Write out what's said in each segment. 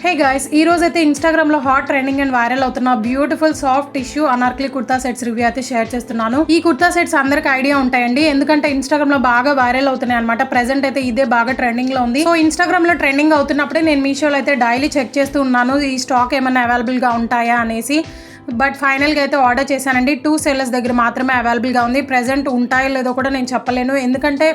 Hey guys, ఈ రోజు అయితే ఇన్స్టాగ్రామ్ లో హాట్ ట్రెండింగ్ అండ్ వైరల్ అవుతున్న beautiful soft tissue Anarkali kurta sets review అయితే షేర్ చేస్తున్నాను. ఈ కుర్తా సెట్స్ అందరికి ఐడియా ఉంటాయండి, ఎందుకంటే ఇన్స్టాగ్రామ్ లో బాగా వైరల్ అవుతున్నాయి అనమాట. ప్రెసెంట్ అయితే ఇదే బాగా ట్రెండింగ్ లో ఉంది. సో ఇన్స్టాగ్రామ్ లో ట్రెండింగ్ అవుతున్నప్పుడే నేను మీషోలో అయితే డైలీ చెక్ చేస్తూ ఉన్నాను ఈ స్టాక్ ఏమైనా అవైలబుల్ గా ఉంటాయా అనేసి. బట్ ఫైనల్గా అయితే ఆర్డర్ చేశానండి. 2 sellers దగ్గర మాత్రమే అవైలబుల్గా ఉంది. ప్రెజెంట్ ఉంటాయో లేదో కూడా నేను చెప్పలేను, ఎందుకంటే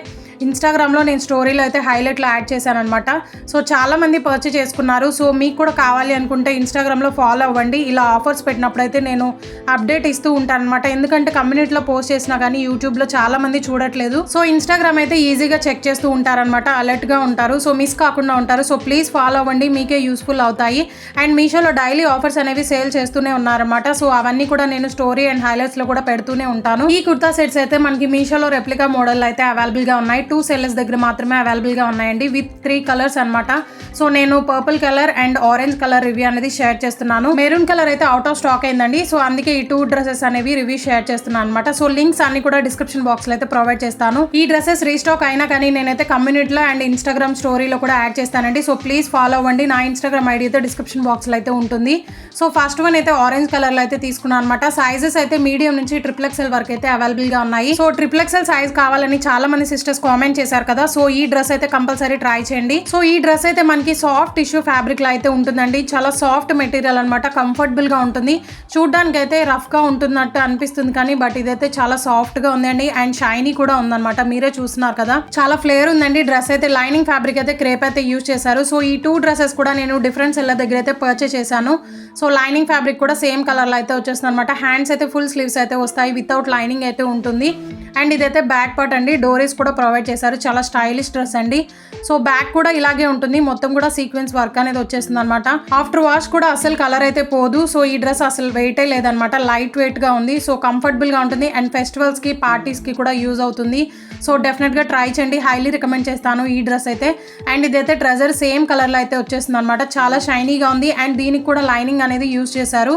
ఇన్స్టాగ్రామ్లో నేను స్టోరీలో అయితే హైలైట్లో యాడ్ చేశాను అనమాట. సో చాలామంది పర్చేస్ చేసుకున్నారు. సో మీకు కూడా కావాలి అనుకుంటే ఇన్స్టాగ్రామ్లో ఫాలో అవ్వండి. ఇలా ఆఫర్స్ పెట్టినప్పుడైతే నేను అప్డేట్ ఇస్తూ ఉంటాను అనమాట, ఎందుకంటే కమ్యూనిటీలో పోస్ట్ చేసినా కానీ యూట్యూబ్లో చాలామంది చూడట్లేదు. సో ఇన్స్టాగ్రామ్ అయితే ఈజీగా చెక్ చేస్తూ ఉంటారనమాట, అలర్ట్గా ఉంటారు. సో మిస్ కాకుండా ఉంటారు. సో ప్లీజ్ ఫాలో అవ్వండి, మీకే యూస్ఫుల్ అవుతాయి. అండ్ మీషోలో డైలీ ఆఫర్స్ అనేవి సేల్ చేస్తూనే ఉన్నారన్నమాట. సో అవన్నీ కూడా నేను స్టోరీ అండ్ హైలైట్స్ లో కూడా పెడుతూనే ఉంటాను. ఈ కుర్తా సెట్స్ అయితే మనకి మీషోలో రెప్లికా మోడల్ అయితే అవైలబుల్ గా ఉన్నాయి. 2 sellers దగ్గర మాత్రమే అవైలబుల్ గా ఉన్నాయండి, విత్ 3 కలర్స్ అనమాట. సో నేను purple colour and orange colour review అనేది షేర్ చేస్తున్నాను. మెరూన్ కలర్ అయితే అవుట్ ఆఫ్ స్టాక్ అయిందండి. సో అందుకే ఈ 2 డ్రెస్సెస్ అనేవి రివ్యూ షేర్ చేస్తున్నాను అనమాట. సో లింక్స్ అన్ని కూడా డిస్క్రిప్షన్ బాక్స్ లో అయితే ప్రొవైడ్ చేస్తాను. ఈ డ్రెస్సెస్ రీస్టాక్ అయినా కానీ నేనైతే కమ్యూనిటీలో అండ్ ఇన్స్టాగ్రామ్ స్టోరీలో కూడా యాడ్ చేస్తానండి. సో ప్లీజ్ ఫాలో అవ్వండి. నా ఇన్స్టాగ్రామ్ ఐడి అయితే డిస్క్రిప్షన్ బాక్స్ లో అయితే ఉంటుంది. సో ఫస్ట్ వన్ అయితే ఆరెంజ్ కలర్ లో అయితే తీసుకున్నాను అనమాట. సైజెస్ అయితే మీడియం నుంచి XXL వరకు అయితే అవైలబుల్ గా ఉన్నాయి. సో XXL సైజ్ కావాలని చాలా మంది సిస్టర్స్ కామెంట్ చేశారు కదా. సో ఈ డ్రెస్ అయితే కంపల్సరీ ట్రై చేయండి. సో ఈ డ్రెస్ అయితే మనకి సాఫ్ట్ టిష్యూ ఫ్యాబ్రిక్ లో అయితే ఉంటుందండి. చాలా సాఫ్ట్ మెటీరియల్ అనమాట, కంఫర్టబుల్ గా ఉంటుంది. చూడడానికి అయితే రఫ్ గా ఉంటున్నట్టు అనిపిస్తుంది కానీ బట్ ఇదైతే చాలా సాఫ్ట్ గా ఉందండి అండ్ షైనీ కూడా ఉందన్నమాట. మీరే చూస్తున్నారు కదా, చాలా ఫ్లేర్ ఉందండి. డ్రెస్ అయితే లైనింగ్ ఫ్యాబ్రిక్ అయితే క్రేప్ అయితే యూజ్ చేశారు. సో ఈ 2 డ్రెస్సెస్ కూడా నేను డిఫరెంట్ సెల్లర్ దగ్గర అయితే పర్చేస్ చేశాను. సో లైనింగ్ ఫ్యాబ్రిక్ కూడా సేమ్ కలర్ లో అయితే వచ్చేస్తుంది అనమాట. హ్యాండ్స్ అయితే ఫుల్ స్లీవ్స్ అయితే వస్తాయి, వితౌట్ లైనింగ్ అయితే ఉంటుంది. అండ్ ఇదైతే బ్యాక్ పార్ట్ అండి, డోరీస్ కూడా ప్రొవైడ్ చేశారు. చాలా స్టైలిష్ డ్రెస్ అండి. సో బ్యాక్ కూడా ఇలాగే ఉంటుంది, మొత్తం కూడా సీక్వెన్స్ వర్క్ అనేది వచ్చేస్తుంది అనమాట. ఆఫ్టర్ వాష్ కూడా అసలు కలర్ అయితే పోదు. సో ఈ డ్రెస్ అసలు వెయిటే లేదనమాట, లైట్ వెయిట్ గా ఉంది. సో కంఫర్టబుల్ గా ఉంటుంది అండ్ ఫెస్టివల్స్ కి పార్టీస్ కి కూడా యూజ్ అవుతుంది. సో డెఫినెట్ గా ట్రై చేయండి, హైలీ రికమెండ్ చేస్తాను ఈ డ్రెస్ అయితే. అండ్ ఇదైతే ట్రెజర్ సేమ్ కలర్ లో అయితే వచ్చేస్తుంది అనమాట. చాలా షైనీగా ఉంది అండ్ దీనికి కూడా లైనింగ్ అనేది యూజ్ చేశారు.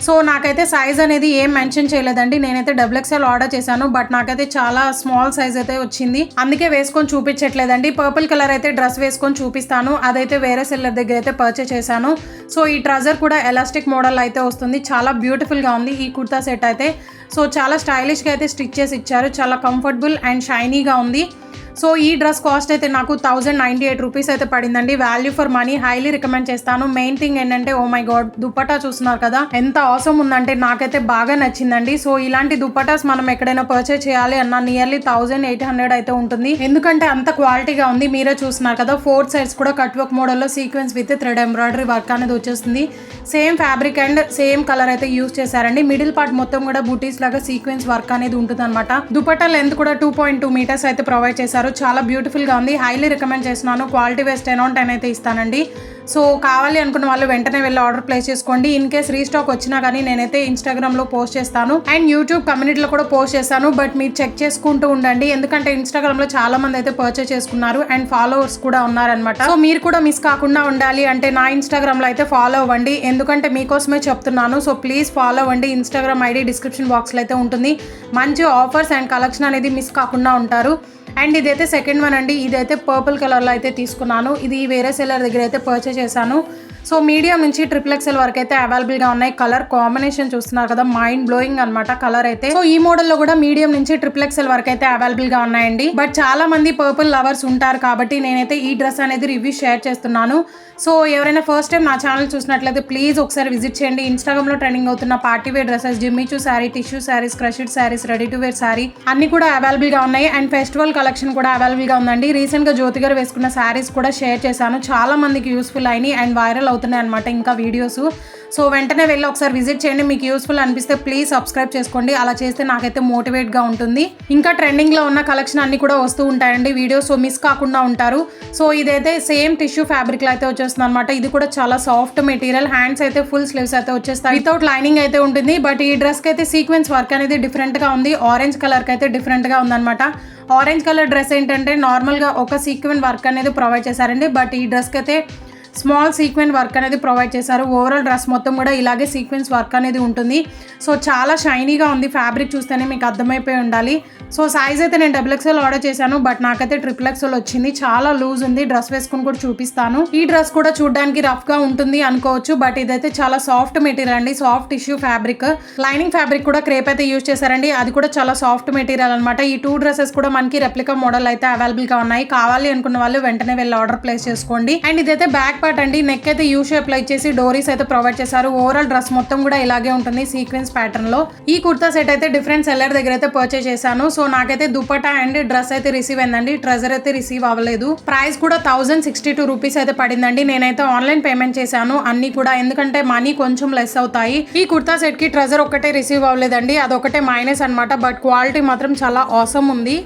సో నాకైతే సైజ్ అనేది ఏం మెన్షన్ చేయలేదండి, నేనైతే XXL ఆర్డర్ చేశాను. బట్ నాకైతే చాలా స్మాల్ సైజ్ అయితే వచ్చింది, అందుకే వేసుకొని చూపించట్లేదండి. పర్పుల్ కలర్ అయితే డ్రెస్ వేసుకొని చూపిస్తాను, అదైతే వేరే సెల్లర్ దగ్గర అయితే పర్చేస్ చేశాను. సో ఈ ట్రజర్ కూడా ఎలాస్టిక్ మోడల్ అయితే వస్తుంది, చాలా బ్యూటిఫుల్ గా ఉంది ఈ కుర్తా సెట్ అయితే. సో చాలా స్టైలిష్ గా అయితే స్టిచ్ చేసి ఇచ్చారు, చాలా కంఫర్టబుల్ అండ్ షైనీగా ఉంది. సో ఈ డ్రెస్ కాస్ట్ అయితే నాకు 1098 రూపీస్ అయితే పడిందండి. Value for money, highly recommend చేస్తాను. మెయిన్ థింగ్ ఏంటంటే, ఓ మై గాడ్, దుపట్టా చూస్తున్నారు కదా ఎంత అవసరం ఉందంటే, నాకైతే బాగా నచ్చిందండి. సో ఇలాంటి దుపట్టాస్ మనం ఎక్కడైనా పర్చేస్ చేయాలి అన్న నియర్లీ 1800 అయితే ఉంటుంది, ఎందుకంటే అంత క్వాలిటీగా ఉంది. మీరే చూస్తున్నారు కదా, 4 సైడ్స్ కూడా కట్ వర్క్ మోడల్లో sequence with thread embroidery work అనేది వచ్చేస్తుంది. Same fabric and same colour అయితే యూజ్ చేశారండి. మిడిల్ పార్ట్ మొత్తం కూడా బూటీస్ లాగా సీక్వెన్స్ వర్క్ అనేది ఉంటుంది అనమాట. దుపట్టా లెంత్ కూడా 2.2 మీటర్స్ అయితే ప్రొవైడ్ చేశారు. చాలా బ్యూటిఫుల్ గా ఉంది, హైలీ రికమెండ్ చేస్తున్నాను. క్వాలిటీ వైస్ 10/10 అయితే ఇస్తానండి. సో కావాలి అనుకున్న వాళ్ళు వెంటనే వెళ్ళి ఆర్డర్ ప్లేస్ చేసుకోండి. ఇన్ కేస్ రీస్టాక్ వచ్చినా కానీ నేనైతే ఇన్స్టాగ్రామ్ లో పోస్ట్ చేస్తాను అండ్ యూట్యూబ్ కమ్యూనిటీలో కూడా పోస్ట్ చేస్తాను. బట్ మీరు చెక్ చేసుకుంటూ ఉండండి, ఎందుకంటే ఇన్స్టాగ్రామ్ లో చాలా మంది అయితే పర్చేస్ చేసుకున్నారు అండ్ ఫాలోవర్స్ కూడా ఉన్నారనమాట. సో మీరు కూడా మిస్ కాకుండా ఉండాలి అంటే నా ఇన్స్టాగ్రామ్ లో అయితే ఫాలో అవ్వండి, ఎందుకంటే మీకోసమే చెప్తున్నాను. సో ప్లీజ్ ఫాలో అవ్వండి. ఇన్స్టాగ్రామ్ ఐడి డిస్క్రిప్షన్ బాక్స్ లో అయితే ఉంటుంది. మంచి ఆఫర్స్ అండ్ కలెక్షన్ అనేది మిస్ కాకుండా ఉంటారు. అండ్ ఇదైతే సెకండ్ వన్ అండి, ఇదైతే పర్పుల్ కలర్లో అయితే తీసుకున్నాను. ఇది వేరే సెల్లర్ దగ్గర అయితే పర్చేస్ చేశాను. సో మీడియం నుంచి XXL వరకు అయితే అవైలబుల్ గా ఉన్నాయి. కలర్ కాంబినేషన్ చూస్తున్నారు కదా, మైండ్ బ్లోయింగ్ అనమాట కలర్ అయితే. సో ఈ మోడల్ లో కూడా మీడియం నుంచి XXL వరకు అయితే అవైలబుల్ గా ఉన్నాయండి. బట్ చాలా మంది పర్పుల్ లవర్స్ ఉంటారు కాబట్టి నేనైతే ఈ డ్రెస్ అనేది రివ్యూ షేర్ చేస్తున్నాను. సో ఎవరైనా ఫస్ట్ టైం నా ఛానల్ చూసినట్లయితే ప్లీజ్ ఒకసారి విజిట్ చేయండి. ఇన్స్టాగ్రామ్ లో ట్రెండింగ్ అవుతున్న party wear dresses, Jimmy Choo sari, tissue saris, crushed saris, ready to wear sari అన్ని కూడా అవైలబుల్ గా ఉన్నాయి. అండ్ ఫెస్టివల్ కలెక్షన్ కూడా అవైలబుల్ గా ఉందండి. రీసెంట్ గా జ్యోతి గారు వేసుకున్న శారీస్ కూడా షేర్ చేశాను, చాలా మందికి యూస్ఫుల్ అయినాయి అండ్ వైరల్ అవుతున్నాయి అనమాట ఇంకా వీడియోస్. సో వెంటనే వెళ్ళి ఒకసారి విజిట్ చేయండి. మీకు యూస్ఫుల్ అనిపిస్తే ప్లీజ్ సబ్స్క్రైబ్ చేసుకోండి, అలా చేస్తే నాకైతే మోటివేట్ గా ఉంటుంది. ఇంకా ట్రెండింగ్ లో ఉన్న కలెక్షన్ అన్ని కూడా వస్తూ ఉంటాయండి వీడియోస్, సో మిస్ కాకుండా ఉంటారు. సో ఇదైతే సేమ్ టిష్యూ ఫ్యాబ్రిక్ లో అయితే వచ్చేస్తుంది అనమాట. ఇది కూడా చాలా సాఫ్ట్ మెటీరియల్. హ్యాండ్స్ అయితే ఫుల్ స్లీవ్స్ అయితే వచ్చేస్తాయి, వితౌట్ లైనింగ్ అయితే ఉంటుంది. బట్ ఈ డ్రెస్ కి అయితే సీక్వెన్స్ వర్క్ అనేది డిఫరెంట్ గా ఉంది. ఆరెంజ్ కలర్ కి అయితే డిఫరెంట్ గా ఉందన్నమాట. ఆరెంజ్ కలర్ డ్రెస్ ఏంటంటే నార్మల్ గా ఒక సీక్వెన్ వర్క్ అనేది ప్రొవైడ్ చేశారండి. బట్ ఈ డ్రెస్ కి అయితే స్మాల్ సీక్వెన్ వర్క్ అనేది ప్రొవైడ్ చేశారు. ఓవరాల్ డ్రెస్ మొత్తం కూడా ఇలాగే సీక్వెన్స్ వర్క్ అనేది ఉంటుంది. సో చాలా షైనీగా ఉంది, ఫ్యాబ్రిక్ చూస్తేనే మీకు అర్థమైపోయి ఉండాలి. సో సైజ్ అయితే నేను XXL ఆర్డర్ చేశాను, బట్ నాకైతే XXL వచ్చింది. చాలా లూజ్ ఉంది. డ్రెస్ వేసుకుని కూడా చూపిస్తాను. ఈ డ్రెస్ కూడా చూడడానికి రఫ్ గా ఉంటుంది అనుకోవచ్చు, బట్ ఇదైతే చాలా సాఫ్ట్ మెటీరియల్ అండి. Soft tissue fabric, lining fabric కూడా క్రేప్ అయితే యూజ్ చేశారండి. అది కూడా చాలా సాఫ్ట్ మెటీరియల్ అనమాట. ఈ 2 డ్రెస్సెస్ కూడా మనకి రెప్లికా మోడల్ అయితే అవైలబుల్ గా ఉన్నాయి. కావాలి అనుకున్న వాళ్ళు వెంటనే వెళ్ళి ఆర్డర్ ప్లేస్ చేసుకోండి. అండ్ ఇదైతే బ్యాక్ పార్ట్ అండి. నెక్ అయితే యూ షేప్ లో ఇచ్చేసి డోరీస్ అయితే ప్రొవైడ్ చేశారు. ఓవరాల్ డ్రెస్ మొత్తం కూడా ఇలాగే ఉంటుంది సీక్వెన్స్ ప్యాటర్న్ లో. ఈ కుర్తా సెట్ అయితే డిఫరెంట్ సెల్లర్ దగ్గర అయితే పర్చేస్ చేశాను. సో నాకైతే దుపట్టా అండ్ డ్రెస్ అయితే రిసీవ్ అయిందండి. ట్రెజర్ అయితే రిసీవ్ అవ్వలేదు. ప్రైస్ కూడా 1062 రూపీస్ అయితే పడిందండి. నేనైతే ఆన్లైన్ పేమెంట్ చేశాను అన్ని కూడా, ఎందుకంటే మనీ కొంచెం లెస్ అవుతాయి. ఈ కుర్తా సెట్ కి ట్రెజర్ ఒక్కటే రిసీవ్ అవ్వలేదండి, అదొకటే మైనస్ అనమాట. బట్ క్వాలిటీ మాత్రం చాలా ఆసమ్ ఉంది.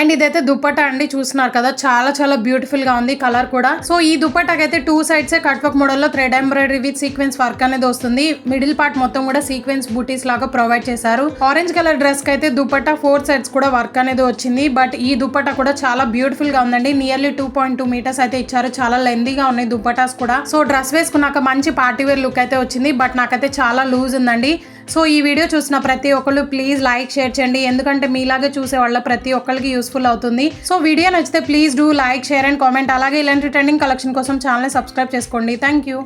అండ్ ఇదైతే దుపట్టా అండి, చూస్తున్నారు కదా, చాలా చాలా బ్యూటిఫుల్ గా ఉంది కలర్ కూడా. సో ఈ దుపట్టాకి అయితే 2 సైడ్స్ కట్ వర్క్ మోడల్ లో thread embroidery with sequence work అనేది వస్తుంది. మిడిల్ పార్ట్ మొత్తం కూడా సీక్వెన్స్ బూటీస్ లాగా ప్రొవైడ్ చేశారు. ఆరెంజ్ కలర్ డ్రెస్ కి అయితే దుపట్టా 4 సైడ్స్ కూడా వర్క్ అనేది వచ్చింది. బట్ ఈ దుపట్టా కూడా చాలా బ్యూటిఫుల్ గా ఉందండి. నియర్లీ 2.2 మీటర్స్ అయితే ఇచ్చారు. చాలా లెందీగా ఉన్నాయి దుపట్టాస్ కూడా. సో డ్రెస్ వేసుకున్నాక మంచి పార్టీ వేర్ లుక్ అయితే వచ్చింది, బట్ నాకైతే చాలా లూజ్ ఉందండి. సో ఈ వీడియో చూసిన ప్రతి ఒక్కళ్ళు ప్లీజ్ లైక్ షేర్ చేయండి, ఎందుకంటే మీలాగే చూసే వాళ్ళ ప్రతి ఒక్కరికి యూస్ఫుల్ అవుతుంది. సో వీడియో నచ్చితే please do like share and comment. అలాగే ఇలాంటి ట్రెండింగ్ కలెక్షన్ కోసం ఛానల్ సబ్స్క్రైబ్ చేసుకోండి. Thank you.